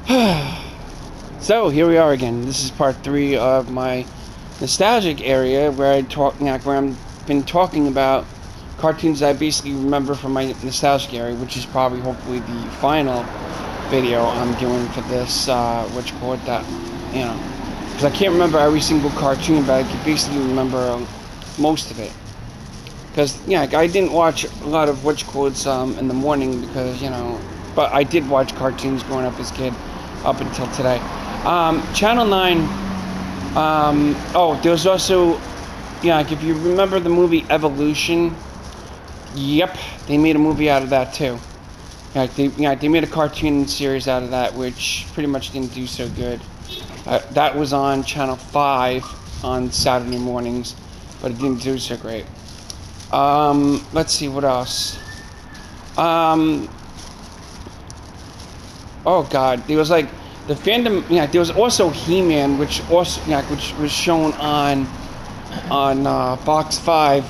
So here we are again. This is part 3 of my nostalgic area where where I'm been talking about cartoons I basically remember from my nostalgic area, which is probably hopefully the final video I'm doing for this. What you call it? That because I can't remember every single cartoon, but I can basically remember most of it. Because I didn't watch a lot of what you call it in the morning because but I did watch cartoons growing up as a kid up until today. Channel 9, oh, there's also, like if you remember the movie Evolution, yep, they made a movie out of that too. They made a cartoon series out of that, which pretty much didn't do so good. That was on Channel 5 on Saturday mornings, but it didn't do so great. Let's see, what else? Oh god, there was like the fandom. There was also He-Man, which was shown on Fox 5,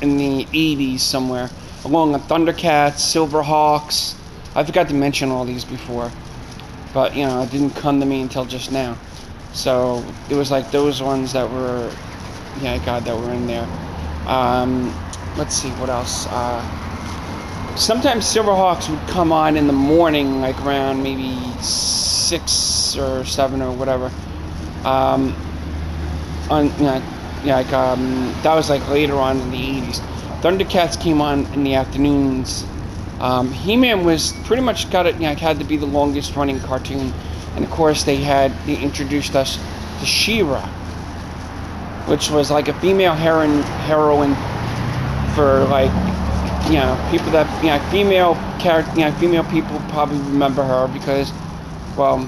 in the 80s somewhere, along with Thundercats, Silverhawks. I forgot to mention all these before, but it didn't come to me until just now. So it was like those ones that were, that were in there. Let's see what else. Sometimes Silverhawks would come on in the morning, like around maybe 6 or 7 or whatever. That was like later on in the 80s. Thundercats came on in the afternoons. He-Man was pretty much had to be the longest running cartoon, and of course they introduced us to She-Ra, which was like a female heroine for like. People that female people probably remember her because, well,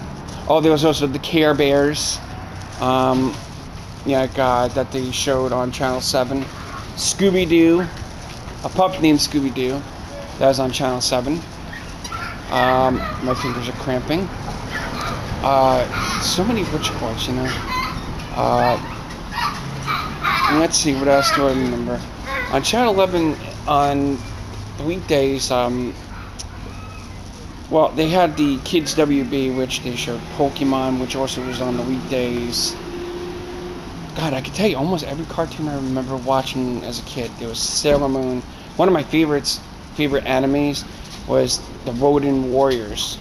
there was also the Care Bears, that they showed on Channel 7. Scooby-Doo, a pup named Scooby-Doo, that was on Channel 7. My fingers are cramping. So many witchcrafts, and let's see, what else do I remember? On Channel 11, on the weekdays, well, they had the Kids WB, which they showed Pokemon, which also was on the weekdays. God, I can tell you almost every cartoon I remember watching as a kid. There was Sailor Moon. One of my favorite animes was the Ronin Warriors,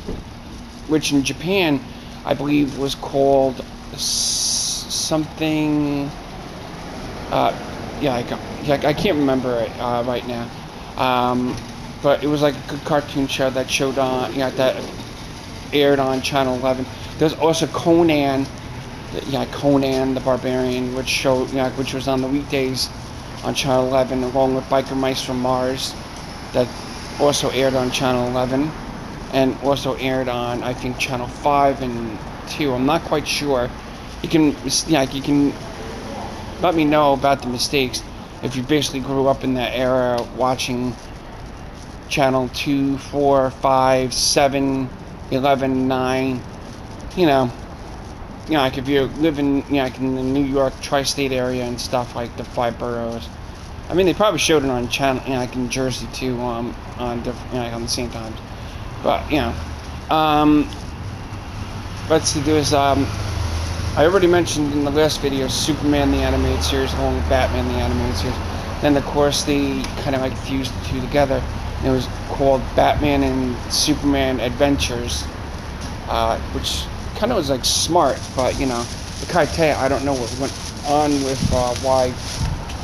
which in Japan, I believe, was called something. I can't remember it right now. But it was like a good cartoon show that showed on, that aired on Channel 11. There's also Conan, Conan the Barbarian, which was on the weekdays on Channel 11, along with Biker Mice from Mars, that also aired on Channel 11, and also aired on, I think, Channel 5 and 2. I'm not quite sure. You can let me know about the mistakes if you basically grew up in that era watching Channel 2, 4, 5, 7, 11, 9, like if you live in, in the New York tri-state area and stuff, like the 5 boroughs. I mean, they probably showed it on channel, like in Jersey too, on different, on the same times. But, let's see, there's, I already mentioned in the last video Superman the Animated Series along with Batman the Animated Series. Then of course they kind of like fused the two together. It was called Batman and Superman Adventures, which kind of was like smart, but I can't tell you, I don't know what went on with why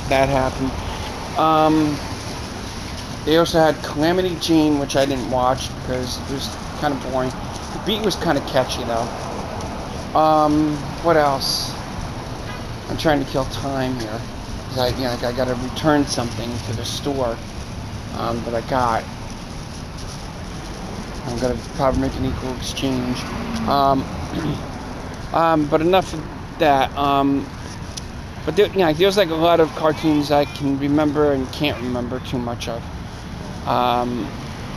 that happened. They also had Calamity Jane, which I didn't watch because it was kind of boring. The beat was kind of catchy though. What else? I'm trying to kill time here. I gotta return something to the store that I got. I'm gonna probably make an equal exchange. But enough of that. But there's like a lot of cartoons I can remember and can't remember too much of.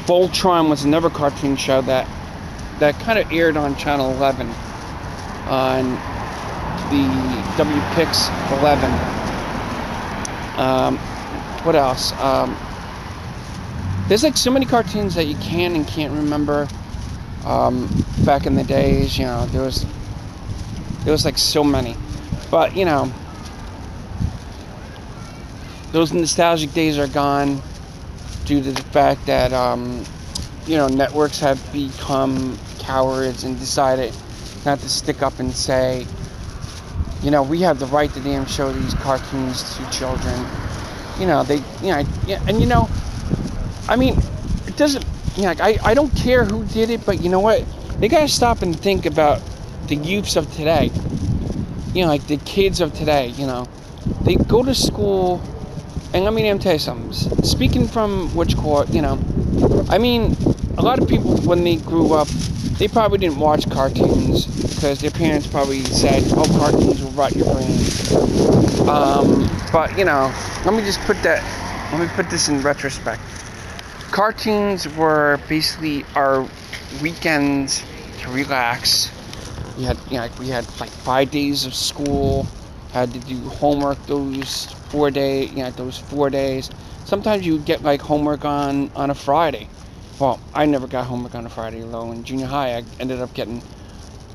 Voltron was another cartoon show that kind of aired on Channel 11. On the WPix 11. What else? There's like so many cartoons that you can and can't remember. Back in the days, there was like so many. But, those nostalgic days are gone due to the fact that, networks have become cowards and decided not to stick up and say, we have the right to damn show these cartoons to children. I mean, it doesn't, I don't care who did it, but you know what? They gotta stop and think about the youths of today. Like the kids of today, They go to school, and let me tell you something. Speaking from a lot of people, when they grew up, they probably didn't watch cartoons because their parents probably said, "Oh, cartoons will rot your brain." But let me put this in retrospect. Cartoons were basically our weekends to relax. We had like 5 days of school. Had to do homework those 4 days. Sometimes you would get like homework on a Friday. Well, I never got homework on a Friday, though. In junior high, I ended up getting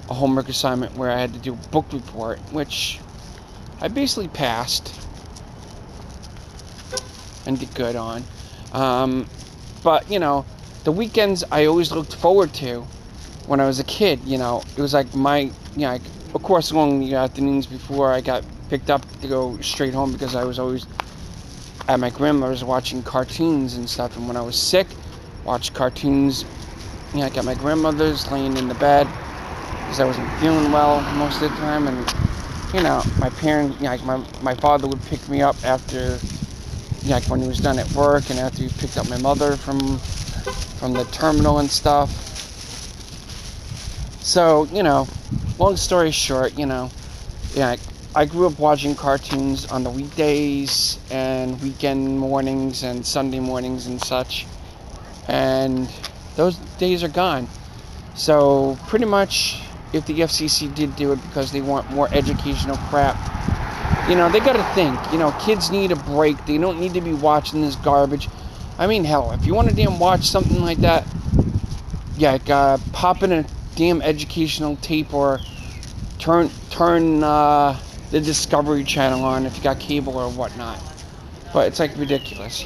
a homework assignment where I had to do a book report, which I basically passed and did good on. But, the weekends I always looked forward to when I was a kid. It was like of course, along the afternoons before I got picked up to go straight home because I was always at my grandmother's watching cartoons and stuff. And when I was sick, watched cartoons, at my grandmother's, laying in the bed because I wasn't feeling well most of the time. And, my parents, my father would pick me up after, when he was done at work and after he picked up my mother from the terminal and stuff. So, long story short, I grew up watching cartoons on the weekdays and weekend mornings and Sunday mornings and such. And those days are gone. So pretty much, if the FCC did do it because they want more educational crap, they got to think, kids need a break. They don't need to be watching this garbage. I mean, hell, if you want to damn watch something like that, pop in a damn educational tape or turn the Discovery Channel on if you got cable or whatnot. But it's like ridiculous,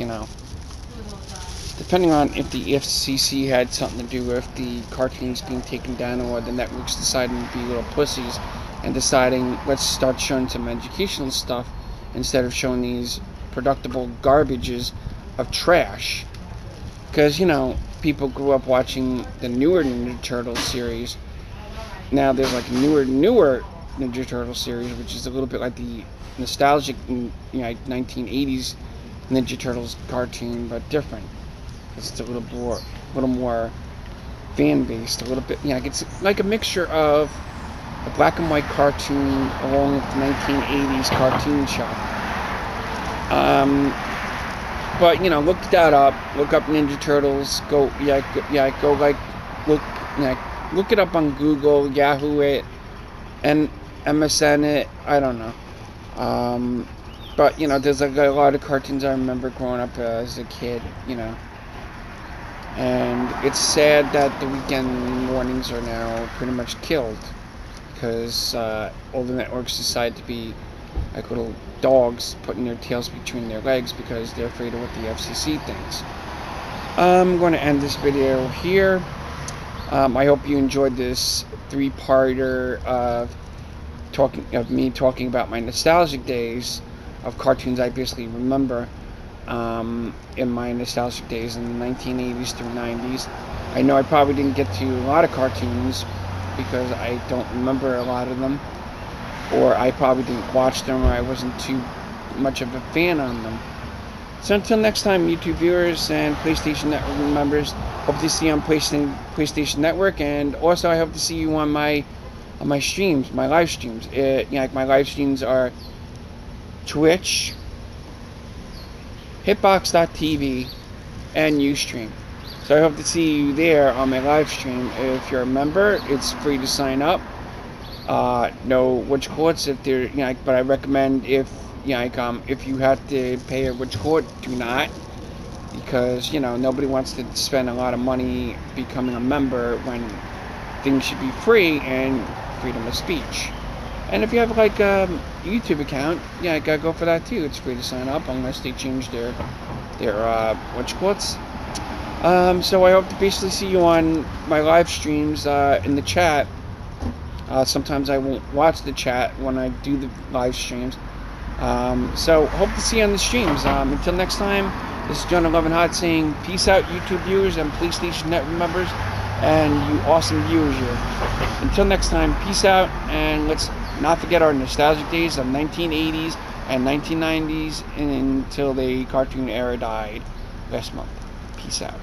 Depending on if the FCC had something to do with the cartoons being taken down or the networks deciding to be little pussies and deciding let's start showing some educational stuff instead of showing these predictable garbages of trash. Because, people grew up watching the newer Ninja Turtles series. Now there's like a newer Ninja Turtles series, which is a little bit like the nostalgic 1980s Ninja Turtles cartoon, but different. It's a little more fan-based, a little bit, it's like a mixture of a black and white cartoon along with the 1980s cartoon show. But look that up. Look up Ninja Turtles. Go look it up on Google, Yahoo it, and MSN it. I don't know. But there's like a lot of cartoons I remember growing up as a kid. And it's sad that the weekend mornings are now pretty much killed because all the networks decide to be like little dogs putting their tails between their legs because they're afraid of what the FCC thinks. I'm going to end this video here. I hope you enjoyed this 3-parter of me talking about my nostalgic days of cartoons I basically remember in my nostalgic days in the 1980s through 90s. I know I probably didn't get to a lot of cartoons because I don't remember a lot of them, or I probably didn't watch them, or I wasn't too much of a fan on them. So until next time, YouTube viewers and PlayStation Network members, hope to see you on PlayStation Network, and also I hope to see you on my streams, my live streams. My live streams are Twitch, Hitbox.tv, and Ustream. So I hope to see you there on my live stream. If you're a member, it's free to sign up. No which courts if they're but I recommend if you have to pay a which court, do not. because nobody wants to spend a lot of money becoming a member when things should be free and freedom of speech. And if you have like a YouTube account, yeah, I gotta go for that too. It's free to sign up unless they change their whatchamacallits. So I hope to basically see you on my live streams in the chat. Sometimes I won't watch the chat when I do the live streams. So hope to see you on the streams. Until next time, this is John 11 Hot saying peace out, YouTube viewers and PlayStation Network members, and you awesome viewers here. Until next time, peace out, and let's not forget our nostalgic days of 1980s and 1990s until the cartoon era died last month. Peace out.